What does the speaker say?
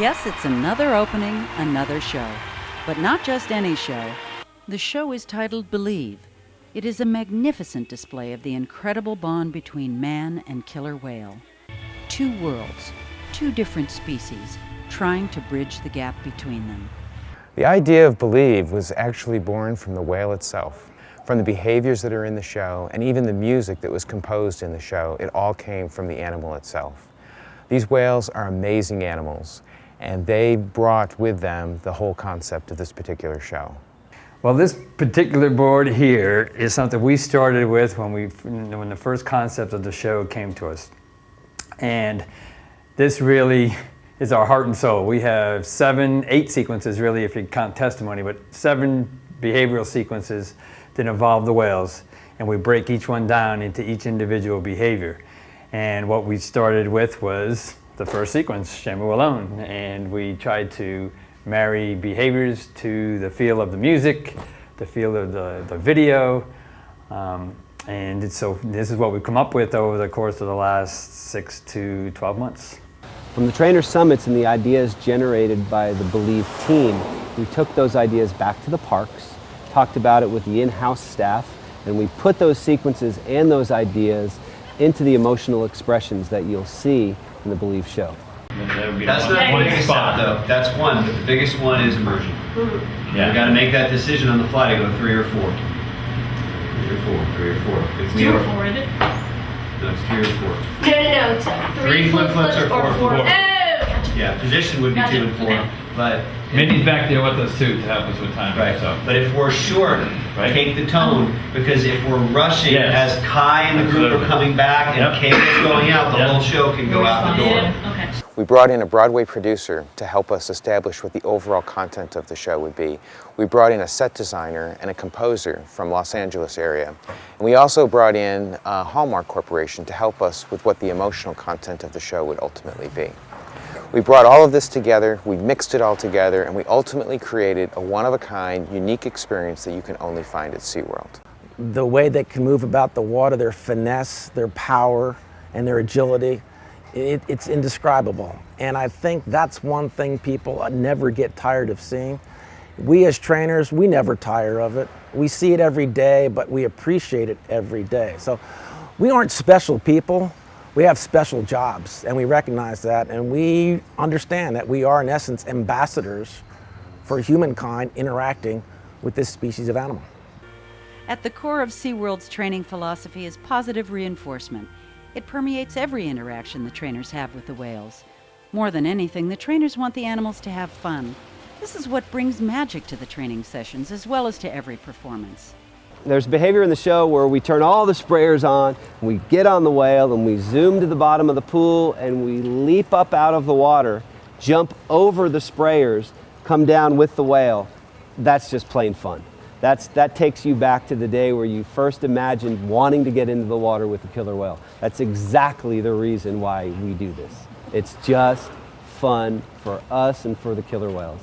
Yes, it's another opening, another show. But not just any show. The show is titled Believe. It is a magnificent display of the incredible bond between man and killer whale. Two worlds, two different species, trying to bridge the gap between them. The idea of Believe was actually born from the whale itself. From the behaviors that are in the show, and even the music that was composed in the show, it all came from the animal itself. These whales are amazing animals, and they brought with them the whole concept of this particular show. Well, this particular board here is something we started with when the first concept of the show came to us. And this really is our heart and soul. We have 8 sequences really, if you count testimony, but 7 behavioral sequences that involve the whales. And we break each one down into each individual behavior. And what we started with was the first sequence, Shamu Alone. And we tried to marry behaviors to the feel of the music, the feel of the video. So this is what we've come up with over the course of the last 6 to 12 months. From the trainer summits and the ideas generated by the Believe team, we took those ideas back to the parks, talked about it with the in-house staff, and we put those sequences and those ideas into the emotional expressions that you'll see in the Believe show. That's not the biggest spot though. That's one, but the biggest one is immersion. Yeah. We got to make that decision on the fly to go 3 or 4. 3 or 4. It's 2 or 4, is it? No, it's 3 or 4. No. It's 3 flip-flops or 4? 4. Oh! Yeah, position would be 2 and 4. Okay. But Mindy's back there with us too to help us with time. right. So. But if we're short, take the tone, because if we're rushing as Kai and the group are coming back and Kayla's going out, the whole show can go out the door. Okay. We brought in a Broadway producer to help us establish what the overall content of the show would be. We brought in a set designer and a composer from Los Angeles area. And we also brought in Hallmark Corporation to help us with what the emotional content of the show would ultimately be. We brought all of this together, we mixed it all together, and we ultimately created a one-of-a-kind, unique experience that you can only find at SeaWorld. The way they can move about the water, their finesse, their power, and their agility, it's indescribable. And I think that's one thing people never get tired of seeing. We as trainers, we never tire of it. We see it every day, but we appreciate it every day. So we aren't special people. We have special jobs, and we recognize that, and we understand that we are, in essence, ambassadors for humankind interacting with this species of animal. At the core of SeaWorld's training philosophy is positive reinforcement. It permeates every interaction the trainers have with the whales. More than anything, the trainers want the animals to have fun. This is what brings magic to the training sessions, as well as to every performance. There's behavior in the show where we turn all the sprayers on, we get on the whale, and we zoom to the bottom of the pool, and we leap up out of the water, jump over the sprayers, come down with the whale. That's just plain fun. That takes you back to the day where you first imagined wanting to get into the water with the killer whale. That's exactly the reason why we do this. It's just fun for us and for the killer whales.